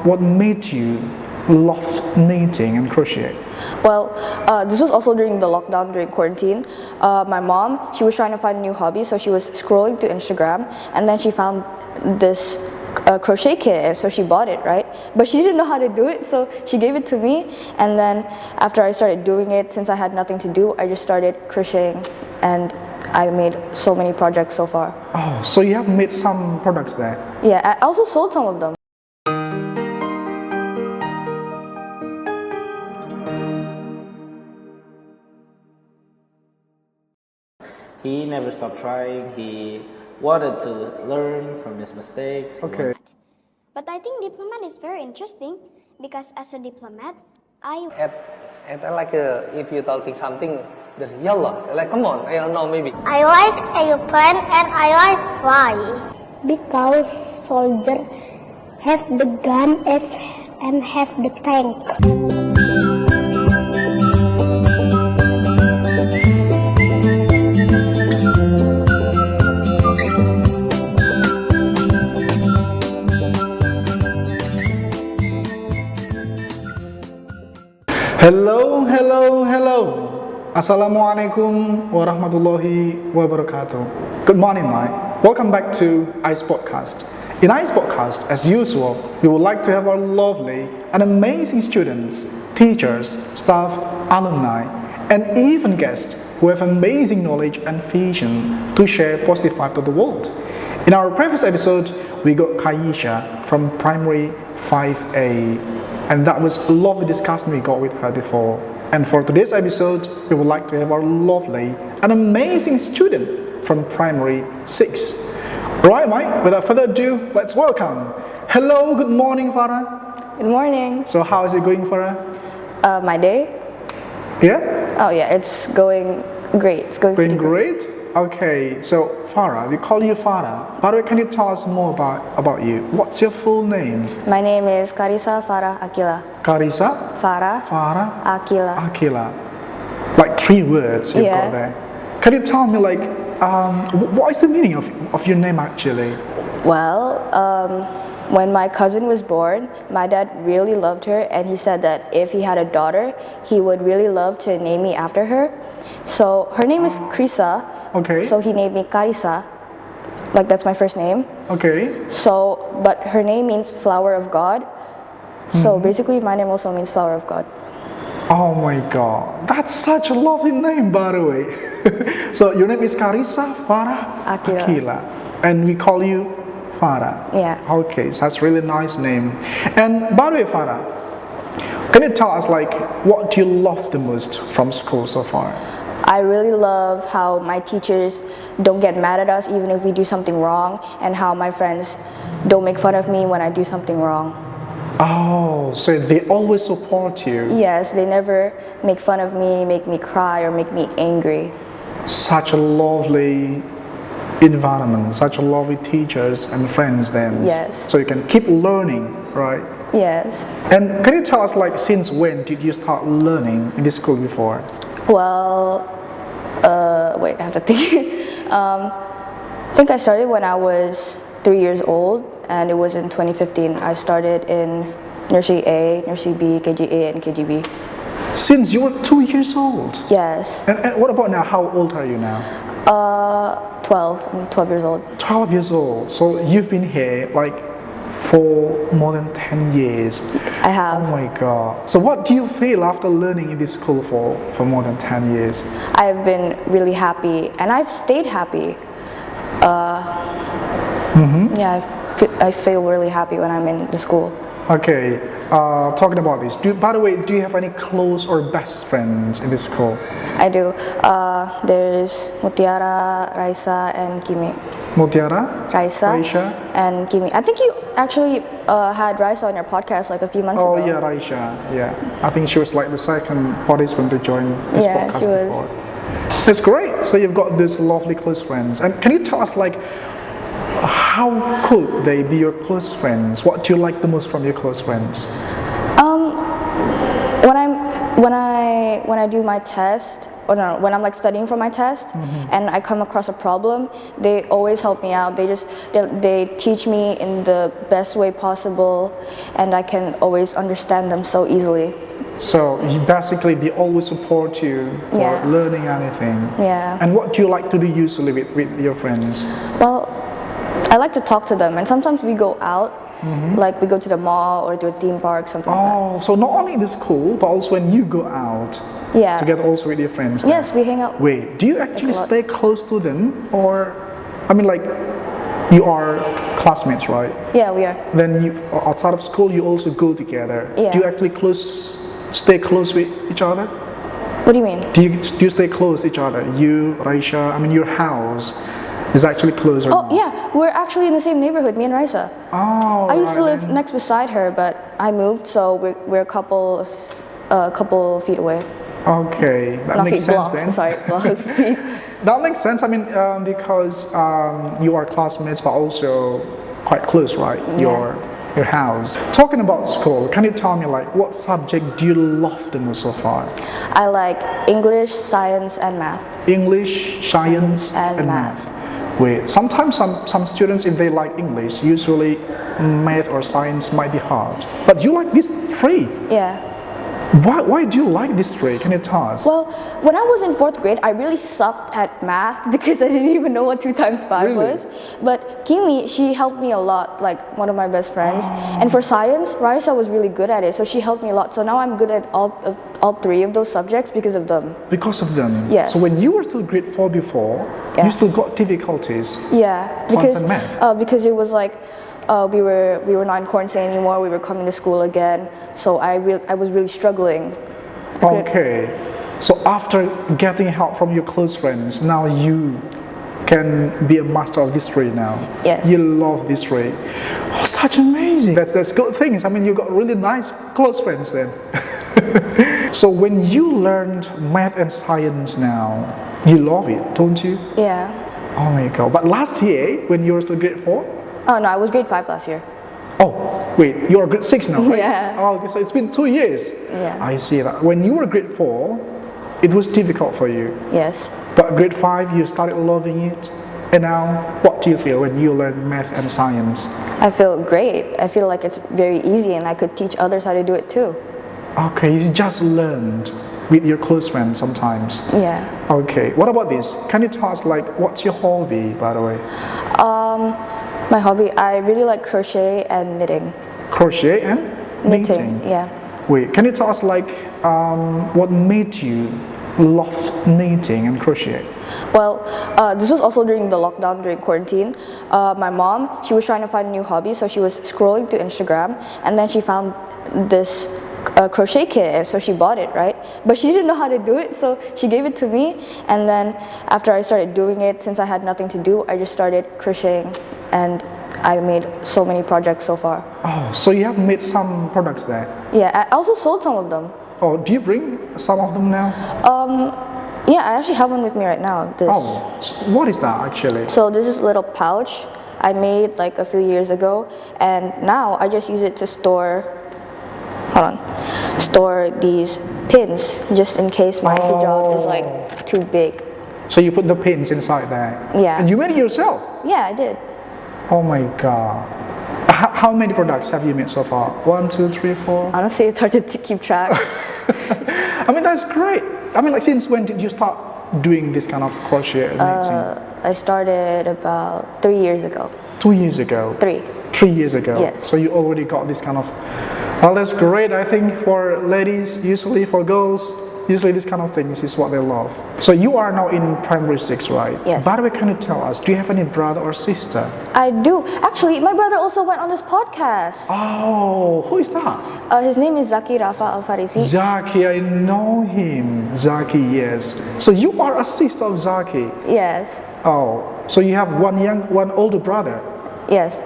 what made you love knitting and crochet? Well, this was also during the lockdown, during quarantine. My mom, she was trying to find a new hobby, so she was scrolling through Instagram, and then she found this crochet kit, so she bought it, right? But she didn't know how to do it, so she gave it to me, and then after I started doing it, since I had nothing to do, I just started crocheting, and I made so many projects so far. Oh, so you have made some products there? Yeah, I also sold some of them. He never stopped trying. He wanted to learn from his mistakes. Okay. But I think diplomat is very interesting because as a diplomat, if you're talking something, there's yellow. Like, come on, I don't know, maybe. I like airplane and I like fly. Because soldier have the gun and have the tank. Hello. Assalamualaikum warahmatullahi wabarakatuh. Good morning, Mike. Welcome back to AIS Podcast. In AIS Podcast, as usual, we would like to have our lovely and amazing students, teachers, staff, alumni, and even guests who have amazing knowledge and vision to share positive vibe to the world. In our previous episode, we got Carissa from Primary 5A, and that was a lovely discussion we got with her before. And for today's episode, we would like to have our lovely and amazing student from Primary 6. Alright, Mike, without further ado, let's welcome. Hello, good morning, Farah. Good morning. So how is it going, Farah? My day? Yeah? Oh yeah, it's going great. It's going pretty Great? Okay, so Farah, we call you Farah. By the way, can you tell us more about you? What's your full name? My name is Carissa Farah Aqilah. Carissa Farah Aqilah. Aqilah. Like 3 words you've Yeah. got there. Can you tell me what is the meaning of your name actually? Well, when my cousin was born, my dad really loved her, and he said that if he had a daughter, he would really love to name me after her. So her name is Carissa. Okay. So he named me Carissa. Like that's my first name. Okay. So, but her name means flower of God. So basically, my name also means flower of God. Oh my God, that's such a lovely name, by the way. So your name is Carissa Farah Aqilah, and we call you Farah. Yeah. Okay, so that's a really nice name. And by the way, Farah, can you tell us what do you love the most from school so far? I really love how my teachers don't get mad at us even if we do something wrong, and how my friends don't make fun of me when I do something wrong. Oh, so they always support you. Yes, they never make fun of me, make me cry, or make me angry. Such a lovely environment, such a lovely teachers and friends then. Yes. So you can keep learning, right? Yes. And can you tell us since when did you start learning in this school before? Well, wait, I have to think. I think I started when I was 3 years old, and it was in 2015. I started in Nursery A, Nursery B, KGA, and KGB. Since you were 2 years old? Yes. And what about now? How old are you now? 12. I'm 12 years old. 12 years old. So you've been here for more than 10 years. I have. Oh my God. So what do you feel after learning in this school for more than 10 years? I've been really happy, and I've stayed happy. Yeah, I feel really happy when I'm in the school. Okay, talking about this, by the way, do you have any close or best friends in this school? I do. There's Mutiara, Raisa, and Kimi. Mutiara? Raisa, and Kimi. I think you actually had Raisa on your podcast a few months ago. Oh yeah, Raisa. Yeah, I think she was the second participant to join this podcast she was. before. That's great. So you've got these lovely close friends. And can you tell us how could they be your close friends? What do you like the most from your close friends? When I do my test, when I'm like studying for my test and I come across a problem, they always help me out. They teach me in the best way possible, and I can always understand them so easily. So they always support you for Yeah. learning anything. Yeah. And what do you like to do usually with your friends? Well, I like to talk to them, and sometimes we go out, like we go to the mall or to a theme park, something like that. Oh, so not only in the school, but also when you go out Yeah. together also with your friends? then? Yes, we hang out. Wait, do you actually a lot. stay close to them, or, I mean, like, you are classmates, right? Yeah, we are. Then you, outside of school, you also go together. Yeah. Do you actually stay close with each other? What do you mean? Do you stay close to each other? You, Raisha, I mean, your house is actually closer. Oh yeah, we're actually in the same neighborhood, me and Raisa. Oh, I used to right live then. next beside her, but I moved, so we're a couple feet away. Okay, that Not makes feet, sense blocks. then. Sorry, blocks, feet. That makes sense. I mean, because you are classmates, but also quite close, right? Your house. Talking about school, can you tell me like what subject do you love the most so far? I like English, science, and math. English, science, and math. Wait, sometimes some students, if they like English, usually math or science might be hard. But you like these three. Yeah. Why do you like these three? Can you tell us? Well, when I was in 4th grade, I really sucked at math because I didn't even know what 2 times 5 Really? was. But Kimi, she helped me a lot, like one of my best friends. And for science, Raisa was really good at it, so she helped me a lot. So now I'm good at all 3 of those subjects because of them. Because of them. Yes. So when you were still grade 4 before, Yeah. you still got difficulties. Yeah, because and math? because it was like we were not in quarantine anymore. We were coming to school again, so I was really struggling. I couldn't- Okay. So after getting help from your close friends, now you can be a master of this three now. Yes. You love this three. Oh, such amazing. That's good things. I mean, you got really nice close friends then. So when you learned math and science now, you love it, don't you? Yeah. Oh my God. But last year, when you were still grade 4? Oh no, I was grade 5 last year. Oh, wait, you're grade 6 now, right? Yeah. Oh, okay, so it's been 2 years. Yeah. I see that. When you were grade 4, it was difficult for you. Yes. But grade 5, you started loving it. And now, what do you feel when you learn math and science? I feel great. I feel like it's very easy, and I could teach others how to do it too. Okay, you just learned with your close friends sometimes. Yeah. Okay, what about this? Can you tell us, like, what's your hobby, by the way? My hobby, I really like crochet and knitting. Crochet and knitting? Yeah. Wait, can you tell us, like, what made you love knitting and crochet? Well, this was also during the lockdown, during quarantine. My mom, she was trying to find a new hobby, so she was scrolling through Instagram, and then she found this crochet kit, so she bought it, right? But she didn't know how to do it, so she gave it to me, and then after I started doing it, since I had nothing to do, I just started crocheting, and I made so many projects so far. Oh, so you have made some products there. Yeah, I also sold some of them. Oh, do you bring some of them now? Yeah, I actually have one with me right now. This. Oh, what is that actually? So this is a little pouch I made like a few years ago, and now I just use it to store these pins just in case my hijab is like too big. So you put the pins inside there? Yeah. And you made it yourself? Yeah, I did. Oh my God. How many products have you made so far? 1, 2, 3, 4? Honestly, it's hard to keep track. I mean, that's great. I mean, like, since when did you start doing this kind of crochet and knitting? I started about 3 years ago. 2 years ago? 3. 3 years ago? Yes. So you already got this kind of... Well, that's great. I think for ladies, usually for girls, usually this kind of things is what they love. So you are now in primary 6, right? Yes. By the way, can you tell us, do you have any brother or sister? I do. Actually, my brother also went on this podcast. Oh, who is that? His name is Zaki Rafa Al-Farisi. Zaki, I know him. Zaki, yes. So you are a sister of Zaki? Yes. Oh, so you have one older brother? Yes.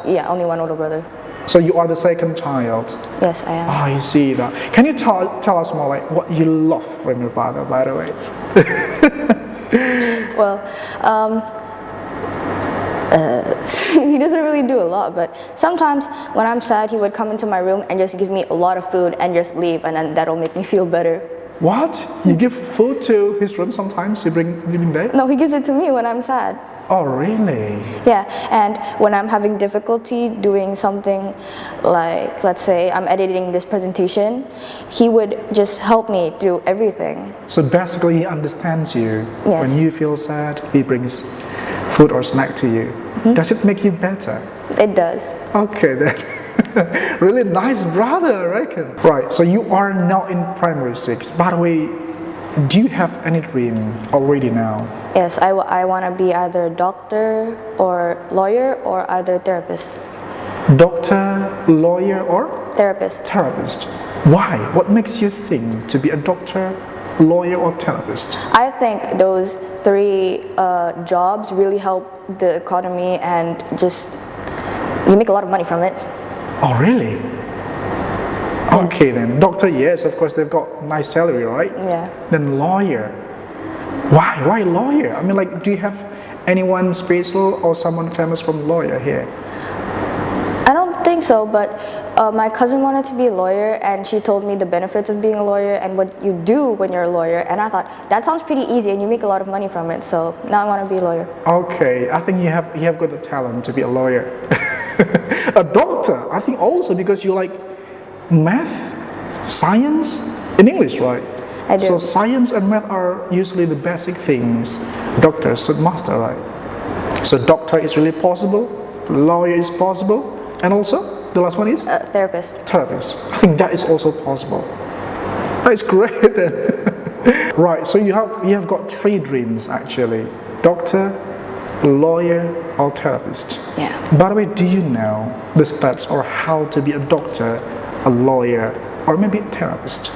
Yeah, only one older brother. So you are the second child? Yes, I am. I see that. Can you tell us more, like, what you love from your father, by the way? Well, he doesn't really do a lot, but sometimes when I'm sad, he would come into my room and just give me a lot of food and just leave, and then that'll make me feel better. What? You give food to his room sometimes? You bring there? No, he gives it to me when I'm sad. Oh, really? Yeah, and when I'm having difficulty doing something, like let's say I'm editing this presentation, he would just help me through everything. So basically, he understands you. Yes. When you feel sad, he brings food or snack to you. Does it make you better? It does. Okay, then. Really nice brother, I reckon. Right, so you are now in primary 6. By the way, do you have any dream already now? Yes, I want to be either a doctor or lawyer or either therapist. Doctor, lawyer, or Therapist. therapist? Why? What makes you think to be a doctor, lawyer, or therapist? I think those three jobs really help the economy and just you make a lot of money from it. Oh, really? Okay, then. Doctor, yes, of course, they've got nice salary, right? Yeah. Then lawyer. Why? Why lawyer? I mean, like, do you have anyone special or someone famous from lawyer here? I don't think so, but my cousin wanted to be a lawyer and she told me the benefits of being a lawyer and what you do when you're a lawyer, and I thought that sounds pretty easy and you make a lot of money from it, so now I want to be a lawyer. Okay, I think you have got the talent to be a lawyer. A doctor, I think also because you like math, science, in English, right? I do. So science and math are usually the basic things doctors should master, right? So doctor is really possible, lawyer is possible, and also the last one is Therapist. therapist. I think that is also possible. That's great then. Right, so you have got 3 dreams actually: doctor, lawyer, or therapist. Yeah. By the way, do you know the steps or how to be a doctor, a lawyer, or maybe a therapist?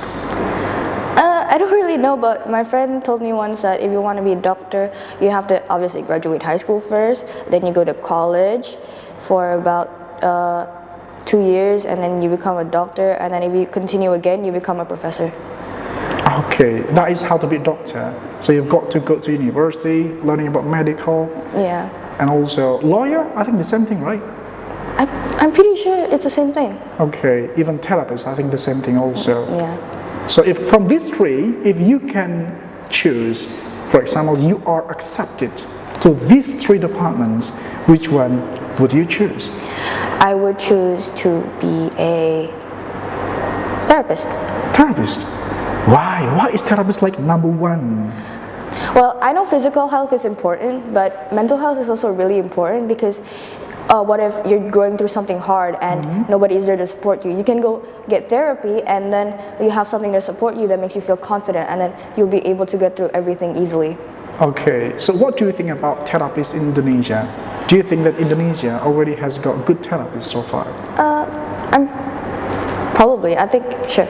I don't really know, but my friend told me once that if you want to be a doctor, you have to obviously graduate high school first, then you go to college for about 2 years, and then you become a doctor, and then if you continue again, you become a professor. Okay, that is how to be a doctor. So you've got to go to university, learning about medical, Yeah. and also lawyer. I think the same thing, right? I'm pretty sure it's the same thing. Okay, even therapist, I think the same thing also. Yeah. So if from these 3, if you can choose, for example, you are accepted to these 3 departments, which one would you choose? I would choose to be a therapist. Therapist. Why? Why is therapist like number 1? Well, I know physical health is important, but mental health is also really important because what if you're going through something hard and nobody is there to support you? You can go get therapy and then you have something to support you that makes you feel confident, and then you'll be able to get through everything easily. Okay, so what do you think about therapists in Indonesia? Do you think that Indonesia already has got good therapists so far? I think, sure.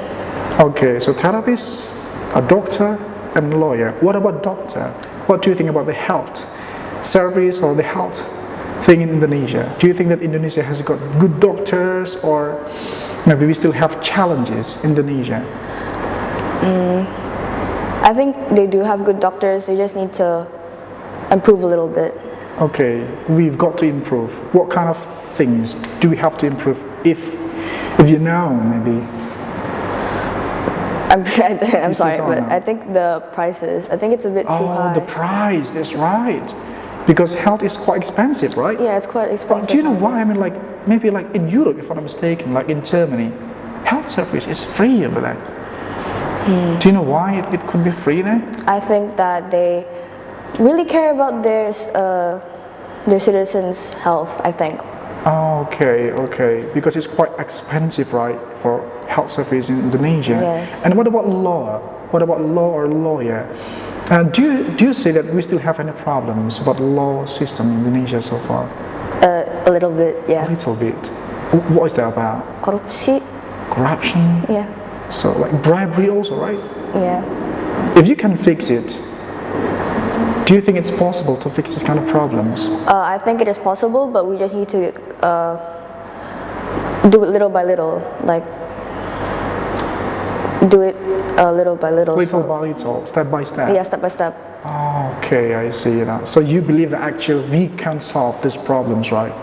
Okay, so therapist, a doctor, and lawyer. What about doctor? What do you think about the health service or the health thing in Indonesia? Do you think that Indonesia has got good doctors, or maybe we still have challenges in Indonesia? I think they do have good doctors, they just need to improve a little bit. Okay, we've got to improve. What kind of things do we have to improve? If you know, maybe. I'm sorry, don't but know. I think the prices, I think it's a bit too high. Oh, the price, that's right. Because health is quite expensive, right? Yeah, it's quite expensive. But do you know why? I mean, like, maybe like in Europe, if I'm not mistaken, like in Germany, health service is free over there. Do you know why it could be free there? I think that they really care about their citizens' health, I think. Oh, okay. Because it's quite expensive, right, for health service in Indonesia. Yes. And what about law? What about law or lawyer? Do you say that we still have any problems about the law system in Indonesia so far? A little bit, A yeah. little bit. What is that about? Korupsi, Corruption? yeah, So like bribery also, right? yeah. If you can fix it, do you think it's possible to fix this kind of problems? I think it is possible, but we just need to do it little by little, like do it little by little. Little so- by little, step by step. Yeah, step by step. Okay, I see now. So you believe that actually we can solve these problems, right?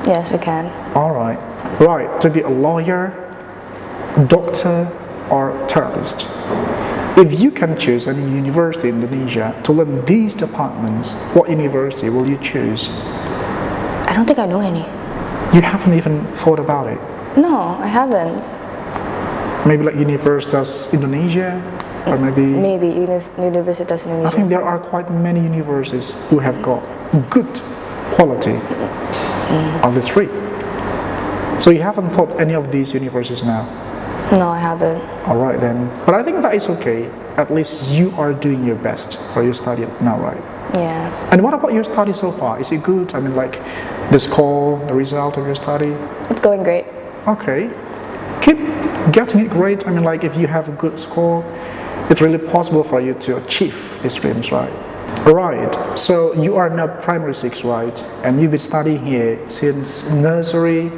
Yes, we can. All right. Right, to be a lawyer, doctor, or therapist. If you can choose any university in Indonesia to learn these departments, what university will you choose? I don't think I know any. You haven't even thought about it. No, I haven't. Maybe like Universitas Indonesia, or maybe Universitas I Indonesia. think there are quite many universities who have got good quality of the three. So you haven't thought any of these universities now? No, I haven't. All right then. But I think that is okay. At least you are doing your best for your study now, right? Yeah. And what about your study so far? Is it good? I mean, like the score, the result of your study? It's going great. Okay. Keep getting it great. I mean, like if you have a good score, it's really possible for you to achieve these dreams, right? Right. So you are now primary 6, right? And you've been studying here since nursery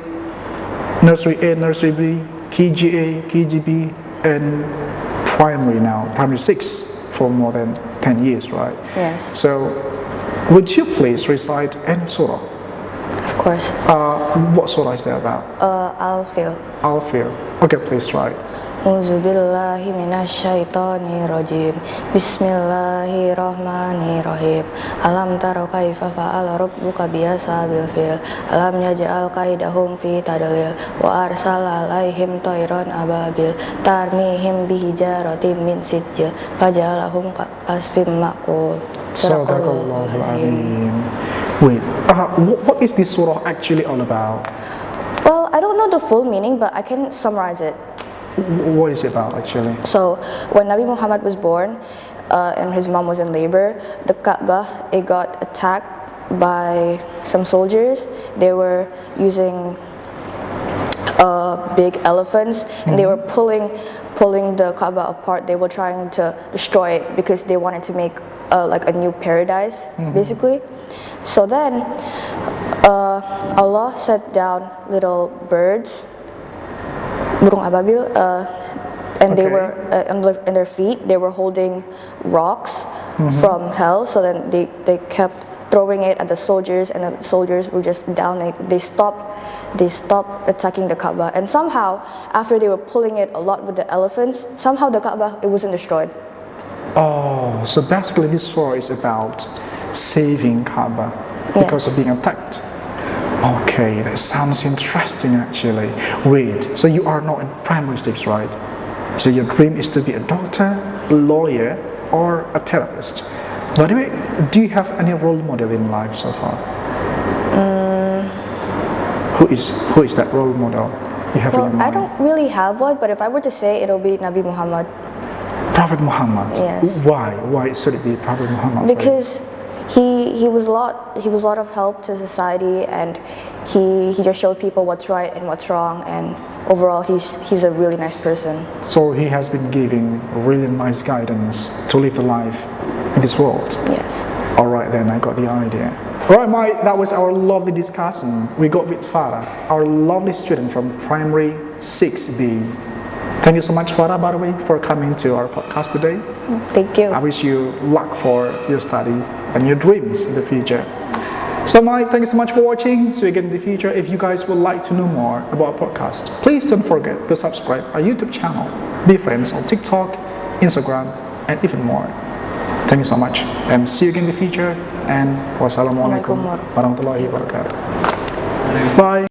A, nursery B, KGA, KGB, and primary 6 for more than 10 years, right? Yes. So would you please recite any surah? Of course. What surah is that about? Al-Fil. Al-Fil. Okay, please try. Auzubillahi minasyaitonirrajim. Bismillahirrahmanirrahim. Alam tara kaifa fa'ala rabbuka biashabil fil. Alam yaj'al kaidahum fi tadlil wa arsala alaihim tayran ababil tarmihim bihijaratin min sijil fajalahum ka'asfin ma'kul. Sadaqallahul Azim. Wait, what is this surah actually all about? Well, I don't know the full meaning, but I can summarize it. What is it about actually? So when Nabi Muhammad was born and his mom was in labor, the Kaaba, it got attacked by some soldiers. They were using big elephants and they were pulling the Kaaba apart. They were trying to destroy it because they wanted to make like a new paradise, basically. So then Allah set down little birds, burung ababil, and they were in their feet they were holding rocks from hell. So then they kept throwing it at the soldiers, and the soldiers were just down. They stopped attacking the Kaaba, and somehow after they were pulling it a lot with the elephants, somehow the Kaaba, it wasn't destroyed. Oh, so basically this surah is about saving Kaaba because of being attacked. Okay, that sounds interesting actually. Wait, so you are not in primary 6, right? So your dream is to be a doctor, a lawyer, or a therapist. By the way, do you have any role model in life so far? Who is that role model you have in your mind? I don't really have one, but if I were to say, it'll be Nabi Muhammad. Prophet Muhammad? Yes. Why? Why should it be Prophet Muhammad? Because he was a lot of help to society, and he just showed people what's right and what's wrong, and overall he's a really nice person. So he has been giving really nice guidance to live the life in this world. Yes. Alright then, I got the idea. Alright Mike, that was our lovely discussion. We got with Farah, our lovely student from primary 6B. Thank you so much Farah, by the way, for coming to our podcast today. Thank you. I wish you luck for your study and your dreams in the future. So Mike, thank you so much for watching. See you again in the future. If you guys would like to know more about our podcast, please don't forget to subscribe our YouTube channel. Be friends on TikTok, Instagram, and even more. Thank you so much, and see you again in the future. And wassalamualaikum warahmatullahi wabarakatuh. Bye.